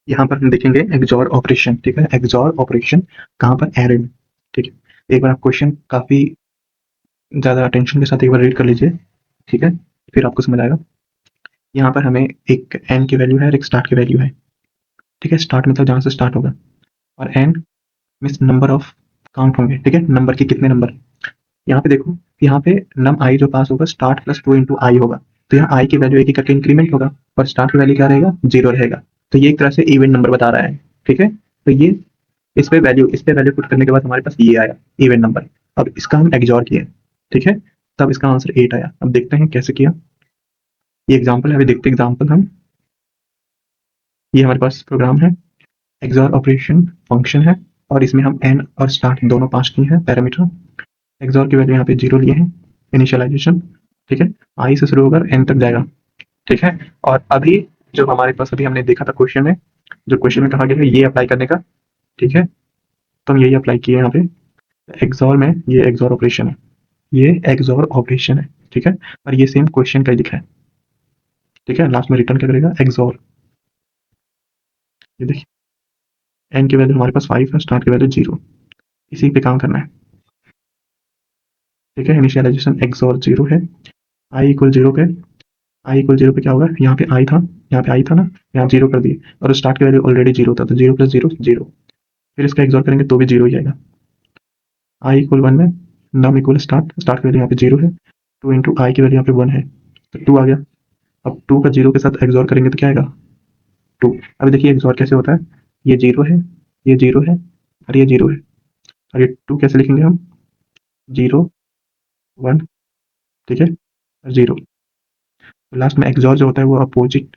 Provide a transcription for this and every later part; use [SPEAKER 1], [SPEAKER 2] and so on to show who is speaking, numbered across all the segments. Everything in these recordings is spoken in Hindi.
[SPEAKER 1] यहाँ पर हम देखेंगे एक्सॉर ऑपरेशन, ठीक है, एक्सॉर ऑपरेशन कहाँ पर, एरे में, ठीक है। एक बार आप क्वेश्चन काफी ज्यादा अटेंशन के साथ एक बार रीड कर लीजिए, ठीक है, फिर आपको समझ आएगा। यहाँ पर हमें एक एन की वैल्यू है और एक स्टार्ट की वैल्यू है, ठीक है। स्टार्ट मतलब जहाँ से स्टार्ट होगा, और n means number of count होंगे, ठीक है, नंबर के कितने नंबर। यहाँ पे देखो, यहाँ पे नम आई जो पास होगा स्टार्ट प्लस 2 इंटू आई होगा, तो यहाँ आई की वैल्यू एक एक करके इंक्रीमेंट होगा, और स्टार्ट की वैल्यू क्या रहेगा, 0 रहेगा। तो ये एक तरह से इवेंट नंबर बता रहा है, ठीक है। तो ये इस पे वैल्यू पुट करने के बाद हमारे पास ये आया इवेंट नंबर। अब इसका हम एक्सॉर किए, ठीक है, तब इसका आंसर 8 आया। अब देखते हैं कैसे किया, ये एग्जाम्पल है, अभी देखते हैं एग्जाम्पल हम। ये हमारे पास प्रोग्राम है, एक्सॉर ऑपरेशन फंक्शन है, और इसमें हम एन और स्टार्ट दोनों पास किए हैं पैरामीटर। एक्सॉर की वैल्यू यहाँ पे 0 लिए हैं, इनिशियलाइजेशन, ठीक है, आई से शुरू होकर एन तक जाएगा, ठीक है। और अभी जो हमारे पास अभी हमने देखा था क्वेश्चन में, जो क्वेश्चन में कहा गया है ये अप्लाई करने का, ठीक है, तो हम यही अप्लाई किए यहाँ पे एक्सॉर में। ये एक्सॉर ऑपरेशन है, ये एक्सॉर ऑपरेशन है, ठीक है, और ये सेम क्वेश्चन का ही लिखा है, ठीक है। लास्ट में रिटर्न क्या करेगा, एक्सॉर। ये देखिए, एन की वैल्यू हमारे पास 5 है, स्टार्ट की वैल्यू 0, इसी पे काम करना है, ठीक है। इनिशियलाइजेशन एक्सॉर 0 है, आई इक्वल 0 पे, आई इक्वल 0 पे क्या होगा, यहाँ पे आई था, यहाँ पे आई था ना, यहाँ 0 कर दिए, और स्टार्ट की वैल्यू ऑलरेडी 0 था, तो 0 प्लस 0 0, फिर इसका एक्सॉर करेंगे तो भी 0 ही आएगा। आई इक्वल 1 में नम इक्वल स्टार्ट, स्टार्ट की वैल्यू यहाँ पे 0 है, 2 इंटू आई की वैल्यू यहाँ पे 1 है, तो 2 आ गया। अब 2 का 0 के साथ एक्सॉर करेंगे तो क्या आएगा, 2। अभी देखिए एक्सॉर कैसे होता है, ये 0 है, ये 0 है, और ये 0 है, और ये 2 कैसे लिखेंगे हम, 0 1, ठीक है, 0। लास्ट में एक्सॉर जो होता है वो अपोजिट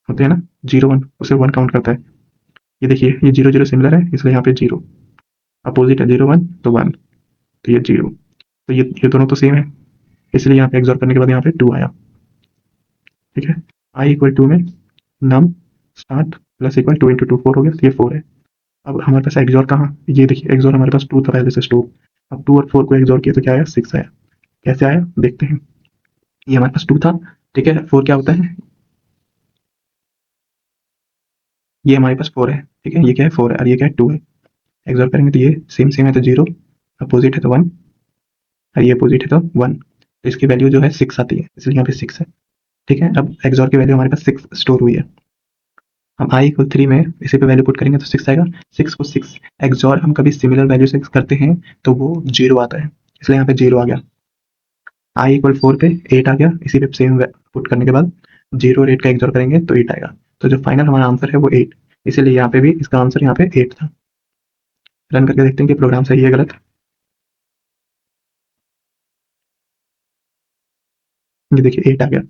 [SPEAKER 1] होते हैं ना, 0 1 उसे 1 काउंट करता है। ये देखिए, ये 0 0 सिमिलर है, इसलिए यहाँ पे 0, अपोजिट है 0 1 तो 1, तो ये 0, तो ये दोनों तो सेम है, इसलिए यहाँ पे एक्सॉर करने के बाद यहाँ पे 2 आया, ठीक है। आई इक्वल 2 में नम स्टार्ट प्लस इक्वल 2 इंटू 2 4 हो गया, तो ये 4 है। अब हमारे पास एक्सॉर कहाँ, ये देखिए एक्सॉर हमारे पास 2 था पहले से स्टोर, अब 2 और 4 को एक्सॉर किया तो क्या आया, 6 आया। कैसे आया देखते हैं, ये हमारे पास 2 था, ठीक है, 4 क्या होता है, ये हमारे पास 4 है, ठीक है, ये क्या है 4 है, और ये क्या है 2 है। एक्सॉर करेंगे तो ये सेम सेम है तो 0, अपोजिट है तो 1, और ये अपोजिट है तो 1, तो इसकी वैल्यू जो है 6 आती है, इसलिए यहाँ पे 6 है, ठीक है। अब एक्सॉर की वैल्यू हमारे पास 6 स्टोर हुई है, हम आई इक्वल 3 में इसी पे वैल्यू पुट करेंगे तो 6 आएगा। 6 को 6 एक्सॉर हम कभी सिमिलर वैल्यू से करते हैं तो वो 0 आता है, इसलिए यहाँ पे 0 आ गया। आई इक्वल 4 पे 8 आ गया, इसी पे सेम पुट करने के बाद 0 और 8 का एक्सॉर करेंगे तो 8 आएगा, तो जो फाइनल हमारा आंसर है वो 8, इसीलिए यहाँ पे भी इसका आंसर यहाँ पे 8 था। रन करके देखते हैं कि प्रोग्राम सही है गलत। ये देखिए 8 आ गया।